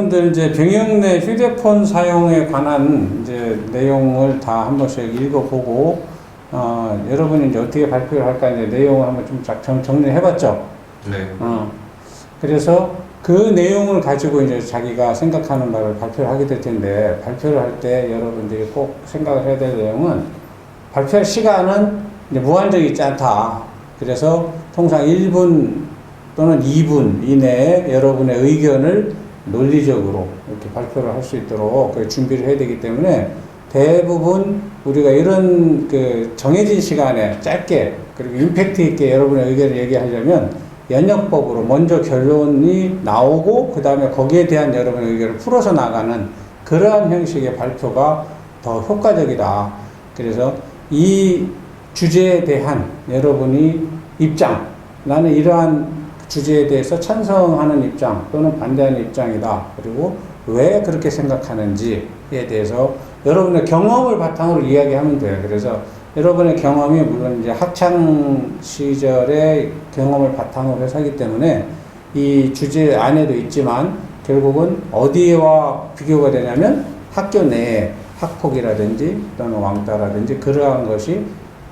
여러분들 이제 병역 내 휴대폰 사용에 관한 이제 내용을 다 한 번씩 읽어보고, 여러분이 이제 어떻게 발표를 할까 이제 내용을 한번 좀 정리해봤죠. 네. 그래서 그 내용을 가지고 이제 자기가 생각하는 바를 발표를 하게 될 텐데, 발표를 할 때 여러분들이 꼭 생각을 해야 될 내용은, 발표할 시간은 이제 무한정이지 않다. 그래서 통상 1분 또는 2분 이내에 여러분의 의견을 논리적으로 이렇게 발표를 할 수 있도록 준비를 해야 되기 때문에, 대부분 우리가 이런 그 정해진 시간에 짧게 그리고 임팩트 있게 여러분의 의견을 얘기하려면 연역법으로 먼저 결론이 나오고 그 다음에 거기에 대한 여러분의 의견을 풀어서 나가는 그러한 형식의 발표가 더 효과적이다. 그래서 이 주제에 대한 여러분이 입장, 나는 이러한 주제에 대해서 찬성하는 입장 또는 반대하는 입장이다. 그리고 왜 그렇게 생각하는지에 대해서 여러분의 경험을 바탕으로 이야기하면 돼요. 그래서 여러분의 경험이 물론 이제 학창 시절의 경험을 바탕으로 해서 하기 때문에 이 주제 안에도 있지만 결국은 어디와 비교가 되냐면 학교 내에 학폭이라든지 또는 왕따라든지 그러한 것이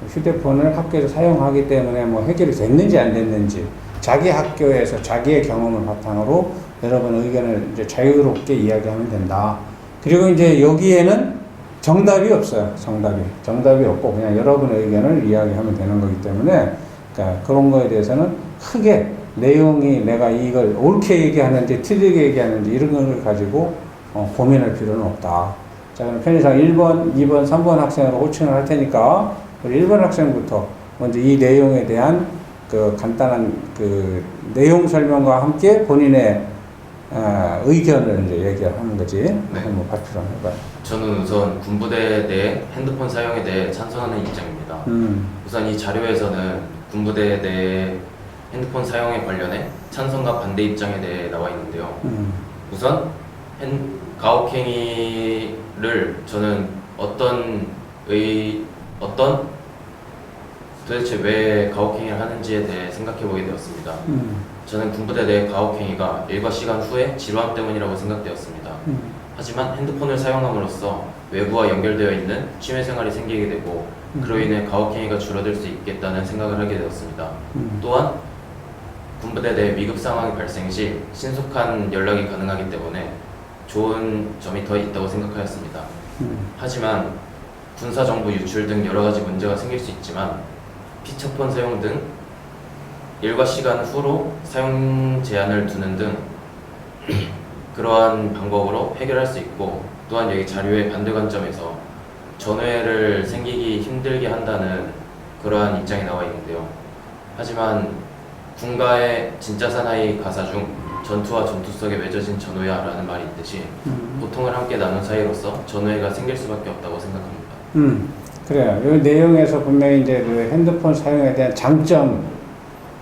휴대폰을 학교에서 사용하기 때문에 뭐 해결이 됐는지 안 됐는지 자기 학교에서 자기의 경험을 바탕으로 여러분의 의견을 이제 자유롭게 이야기하면 된다. 그리고 이제 여기에는 정답이 없어요. 정답이 없고 그냥 여러분의 의견을 이야기하면 되는 거기 때문에 그러니까 그런 거에 대해서는 크게 내용이 내가 이걸 옳게 얘기하는지 틀리게 얘기하는지 이런 걸 가지고 고민할 필요는 없다. 자, 그럼 편의상 1번, 2번, 3번 학생으로 호칭을 할 테니까 우리 1번 학생부터 먼저 이 내용에 대한 그 간단한 그 내용 설명과 함께 본인의 의견을 이제 얘기하는 거지. 네. 한번 발표를 해봐요. 저는 우선 군부대 내 핸드폰 사용에 대해 찬성하는 입장입니다. 우선 이 자료에서는 군부대 내 핸드폰 사용에 관련해 찬성과 반대 입장에 대해 나와 있는데요. 우선 가혹행위를 저는 도대체 왜 가혹행위를 하는지에 대해 생각해 보게 되었습니다. 저는 군부대 내 가혹행위가 일과 시간 후에 지루함 때문이라고 생각되었습니다. 하지만 핸드폰을 사용함으로써 외부와 연결되어 있는 취미생활이 생기게 되고 그로 인해 가혹행위가 줄어들 수 있겠다는 생각을 하게 되었습니다. 또한 군부대 내 위급 상황이 발생 시 신속한 연락이 가능하기 때문에 좋은 점이 더 있다고 생각하였습니다. 하지만 군사정보 유출 등 여러가지 문제가 생길 수 있지만 피처폰 사용 등 일과 시간 후로 사용 제한을 두는 등 그러한 방법으로 해결할 수 있고, 또한 여기 자료의 반대 관점에서 전회를 생기기 힘들게 한다는 그러한 입장이 나와 있는데요. 하지만 군가의 진짜 사나이 가사 중 전투와 전투 속에 맺어진 전우야 라는 말이 있듯이 고통을 함께 나눈 사이로서 전우애가 생길 수밖에 없다고 생각합니다. 그래요. 이 내용에서 분명히 이제 그 핸드폰 사용에 대한 장점,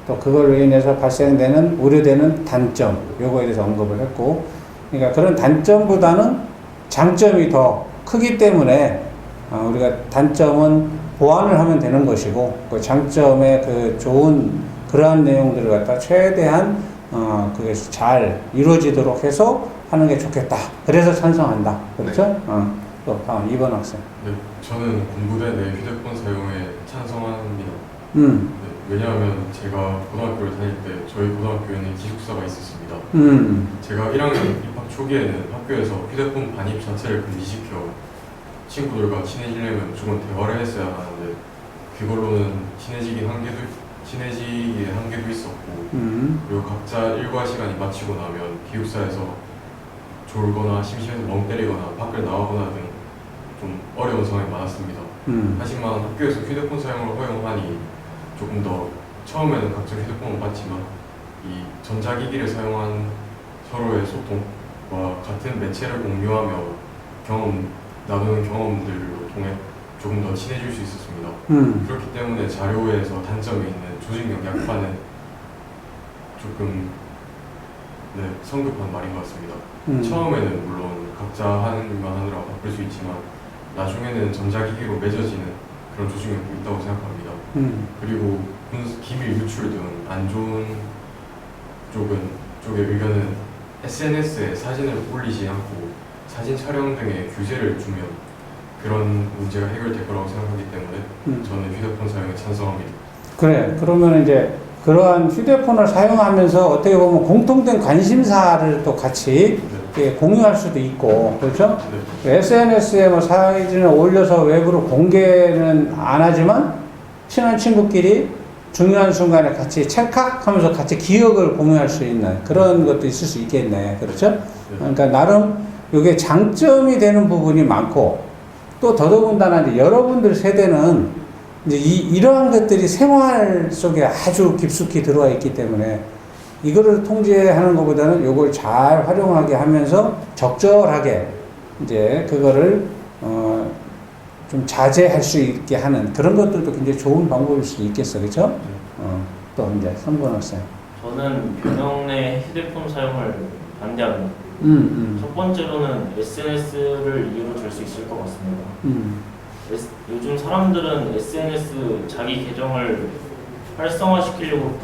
또 그걸로 인해서 발생되는 우려되는 단점, 요거에 대해서 언급을 했고, 그러니까 그런 단점보다는 장점이 더 크기 때문에 우리가 단점은 보완을 하면 되는 것이고, 그 장점의 그 좋은 그러한 내용들을 갖다 최대한 그게 잘 이루어지도록 해서 하는 게 좋겠다. 그래서 찬성한다. 그렇죠? 네. 또 다음 2번 학생. 네, 저는 군부대 내 휴대폰 사용에 찬성합니다. 네. 왜냐하면 제가 고등학교를 다닐 때 저희 고등학교에는 기숙사가 있었습니다. 제가 1학년 입학 초기에는 학교에서 휴대폰 반입 자체를 금지시켜 친구들과 친해지려면 무조건 대화를 했어야 하는데 그걸로는 친해지기에 한계도 있었고 그리고 각자 일과 시간이 마치고 나면 기숙사에서 졸거나 심심해서 멍 때리거나 밖을 나가거나 등 좀 어려운 상황이 많았습니다. 하지만 학교에서 휴대폰 사용을 허용하니 조금 더 처음에는 각자 휴대폰을 받지만 이 전자기기를 사용한 서로의 소통과 같은 매체를 공유하며 나누는 경험들로 통해 조금 더 친해질 수 있었습니다. 그렇기 때문에 자료에서 단점이 있는 조직력 약화는 조금 성급한 말인 것 같습니다. 처음에는 물론 각자 하는 일만 하느라 바쁠 수 있지만 나중에는 전자기기로 맺어지는 그런 조직력도 있다고 생각합니다. 그리고 기밀 유출 등 안 좋은 쪽의 의견은 SNS에 사진을 올리지 않고 사진 촬영 등의 규제를 주면 그런 문제가 해결될 거라고 생각하기 때문에 저는 휴대폰 사용에 찬성합니다. 그래. 그러면 이제 그러한 휴대폰을 사용하면서 어떻게 보면 공통된 관심사를 또 같이 공유할 수도 있고, 그렇죠? 네. SNS에 뭐 사진을 올려서 외부로 공개는 안 하지만 친한 친구끼리 중요한 순간에 같이 찰칵하면서 같이 기억을 공유할 수 있는 그런 것도 있을 수 있겠네. 그렇죠? 그러니까 나름 이게 장점이 되는 부분이 많고, 또 더더군다나 이제 여러분들 세대는 이제 이러한 것들이 생활 속에 아주 깊숙이 들어와 있기 때문에 이거를 통제하는 것보다는 이걸 잘 활용하게 하면서 적절하게 이제 그거를 좀 자제할 수 있게 하는 그런 것들도 굉장히 좋은 방법일 수도 있겠어, 그렇죠? 또 이제 성분 학생. 저는 병영 내 휴대폰 사용을 반대합니다. 첫 번째로는 SNS를 이유로 들 수 있을 것 같습니다. 요즘 사람들은 SNS 자기 계정을 활성화시키려고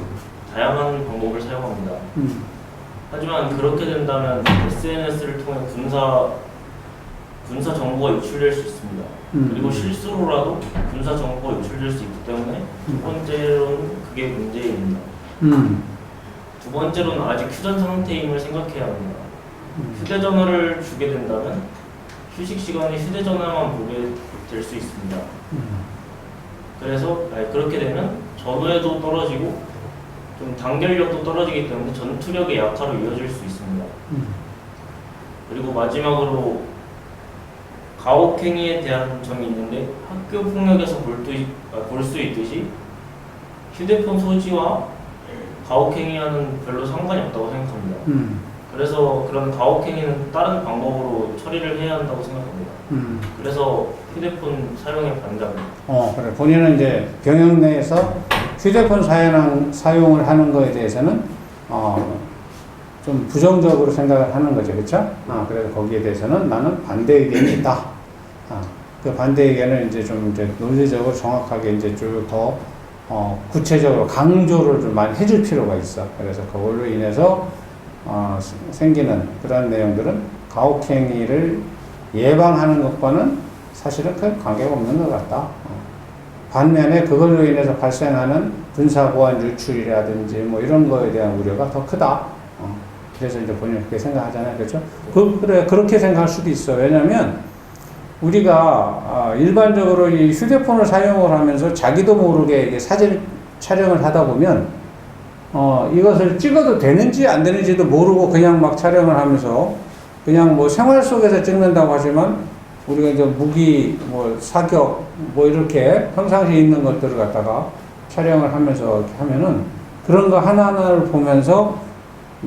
다양한 방법을 사용합니다. 하지만 그렇게 된다면 SNS를 통해 군사 정보가 유출될 수 있습니다. 그리고 실수로라도 군사 정보가 유출될 수 있기 때문에 첫 번째로는 그게 문제입니다. 두 번째로는 아직 휴전 상태임을 생각해야 합니다. 휴대전화를 주게 된다면 휴식 시간에 휴대전화만 보게 될 수 있습니다. 그래서 그렇게 되면 전후에도 떨어지고 좀 단결력도 떨어지기 때문에 전투력의 약화로 이어질 수 있습니다. 그리고 마지막으로 가혹행위에 대한 점이 있는데 학교 폭력에서 볼 수 있듯이 휴대폰 소지와 가혹행위와는 별로 상관이 없다고 생각합니다. 그래서 그런 가혹행위는 다른 방법으로 처리를 해야 한다고 생각합니다. 그래서 휴대폰 사용에 반대합니다. 그래. 본인은 이제 병영 내에서 휴대폰 사용을 하는 거에 대해서는 좀 부정적으로 생각을 하는 거죠, 그렇죠? 그래서 거기에 대해서는 나는 반대 의견이 있다. 그 반대 의견을 이제 좀 이제 논리적으로 정확하게 이제 좀 더 구체적으로 강조를 좀 많이 해줄 필요가 있어. 그래서 그걸로 인해서 생기는 그런 내용들은 가혹행위를 예방하는 것과는 사실은 큰 관계가 없는 것 같다. 반면에 그걸로 인해서 발생하는 군사보안 유출이라든지 뭐 이런 거에 대한 우려가 더 크다. 그래서 이제 본인은 그렇게 생각하잖아요. 그렇죠? 그래, 그렇게 생각할 수도 있어. 왜냐면 우리가 일반적으로 이 휴대폰을 사용을 하면서 자기도 모르게 이게 사진 촬영을 하다 보면 이것을 찍어도 되는지 안 되는지도 모르고 그냥 막 촬영을 하면서 그냥 뭐 생활 속에서 찍는다고 하지만 우리가 이제 무기, 뭐 사격, 뭐 이렇게 평상시에 있는 것들을 갖다가 촬영을 하면서 이렇게 하면은 그런 거 하나하나를 보면서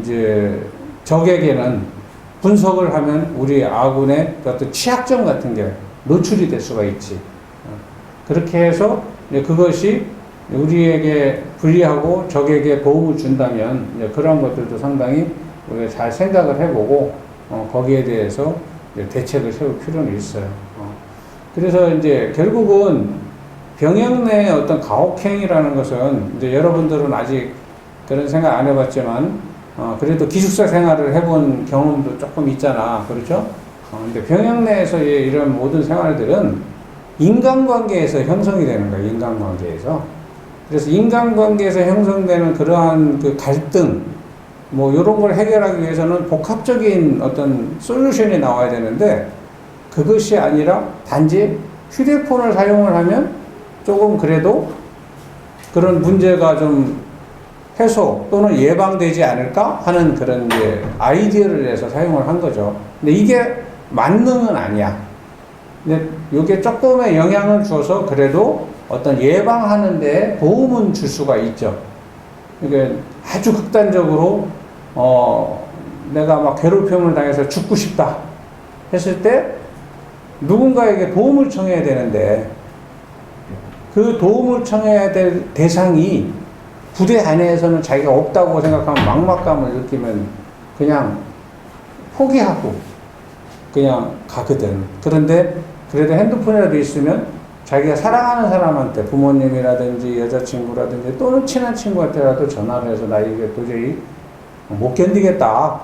이제 적에게는 분석을 하면 우리 아군의 어떤 취약점 같은 게 노출이 될 수가 있지. 그렇게 해서 그것이 우리에게 불리하고 적에게 도움을 준다면 그런 것들도 상당히 우리가 잘 생각을 해보고 거기에 대해서 대책을 세울 필요는 있어요. 그래서 이제 결국은 병영 내의 어떤 가혹행위라는 것은 이제 여러분들은 아직 그런 생각 안 해봤지만 그래도 기숙사 생활을 해본 경험도 조금 있잖아. 그렇죠? 근데 병영 내에서 이런 모든 생활들은 인간관계에서 형성이 되는 거야. 인간관계에서. 그래서 인간관계에서 형성되는 그러한 그 갈등, 뭐 이런 걸 해결하기 위해서는 복합적인 어떤 솔루션이 나와야 되는데 그것이 아니라 단지 휴대폰을 사용을 하면 조금 그래도 그런 문제가 좀 해소 또는 예방되지 않을까 하는 그런 이제 아이디어를 내서 사용을 한 거죠. 근데 이게 만능은 아니야. 근데 이게 조금의 영향을 줘서 그래도 어떤 예방하는 데 도움은 줄 수가 있죠. 이게 아주 극단적으로 내가 막 괴롭힘을 당해서 죽고 싶다 했을 때 누군가에게 도움을 청해야 되는데 그 도움을 청해야 될 대상이 부대 안에서는 자기가 없다고 생각하면 막막감을 느끼면 그냥 포기하고 그냥 가거든. 그런데 그래도 핸드폰이라도 있으면 자기가 사랑하는 사람한테 부모님이라든지 여자친구라든지 또는 친한 친구한테라도 전화를 해서 나 이게 도저히 못 견디겠다.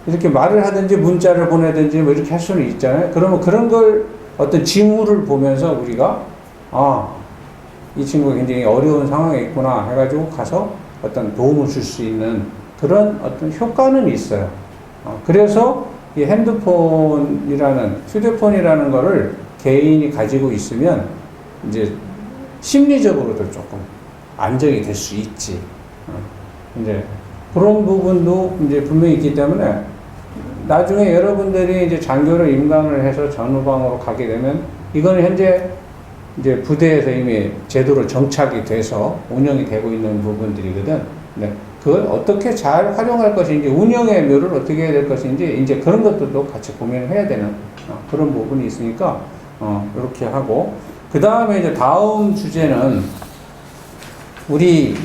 이렇게 말을 하든지 문자를 보내든지 뭐 이렇게 할 수는 있잖아요. 그러면 그런 걸 어떤 징후를 보면서 우리가 이 친구가 굉장히 어려운 상황에 있구나 해가지고 가서 어떤 도움을 줄 수 있는 그런 어떤 효과는 있어요. 그래서 이 휴대폰이라는 거를 개인이 가지고 있으면 이제 심리적으로도 조금 안정이 될 수 있지. 이제 그런 부분도 이제 분명히 있기 때문에 나중에 여러분들이 이제 장교를 임관을 해서 전후방으로 가게 되면 이거는 현재 이제 부대에서 이미 제도로 정착이 돼서 운영이 되고 있는 부분들이거든. 네. 그걸 어떻게 잘 활용할 것인지, 운영의 묘를 어떻게 해야 될 것인지, 이제 그런 것들도 같이 고민을 해야 되는 그런 부분이 있으니까, 이렇게 하고. 그 다음에 이제 다음 주제는 우리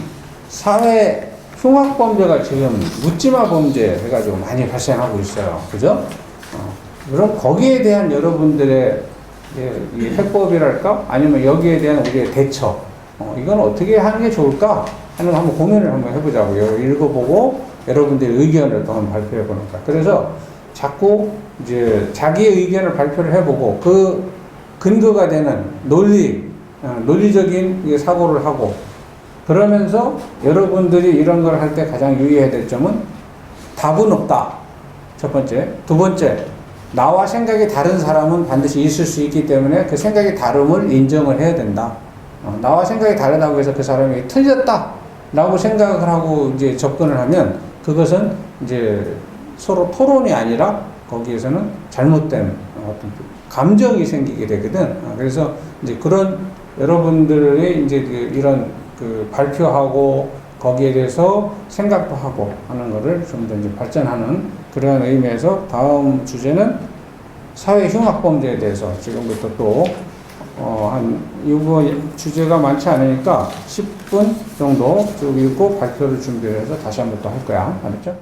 사회 흉악범죄가 지금 묻지마 범죄 해가지고 많이 발생하고 있어요. 그죠? 그럼 거기에 대한 여러분들의 이 해법이랄까? 아니면 여기에 대한 우리의 대처. 이건 어떻게 하는 게 좋을까? 하는 거 한번 고민을 한번 해보자고요. 읽어보고 여러분들의 의견을 또 한번 발표해 보니까. 그래서 자꾸 이제 자기의 의견을 발표를 해보고 그 근거가 되는 논리적인 사고를 하고 그러면서 여러분들이 이런 걸 할 때 가장 유의해야 될 점은 답은 없다. 첫 번째. 두 번째. 나와 생각이 다른 사람은 반드시 있을 수 있기 때문에 그 생각이 다름을 인정을 해야 된다. 나와 생각이 다르다고 해서 그 사람이 틀렸다. 라고 생각을 하고 이제 접근을 하면 그것은 이제 서로 토론이 아니라 거기에서는 잘못된 어떤 감정이 생기게 되거든. 그래서 이제 그런 여러분들의 이제 이런 발표하고 거기에 대해서 생각도 하고 하는 거를 좀 더 이제 발전하는 그런 의미에서 다음 주제는 사회 흉악범죄에 대해서 지금부터 또 이거 주제가 많지 않으니까 10분 정도 쭉 읽고 발표를 준비를 해서 다시 한번 또 할 거야. 알았죠?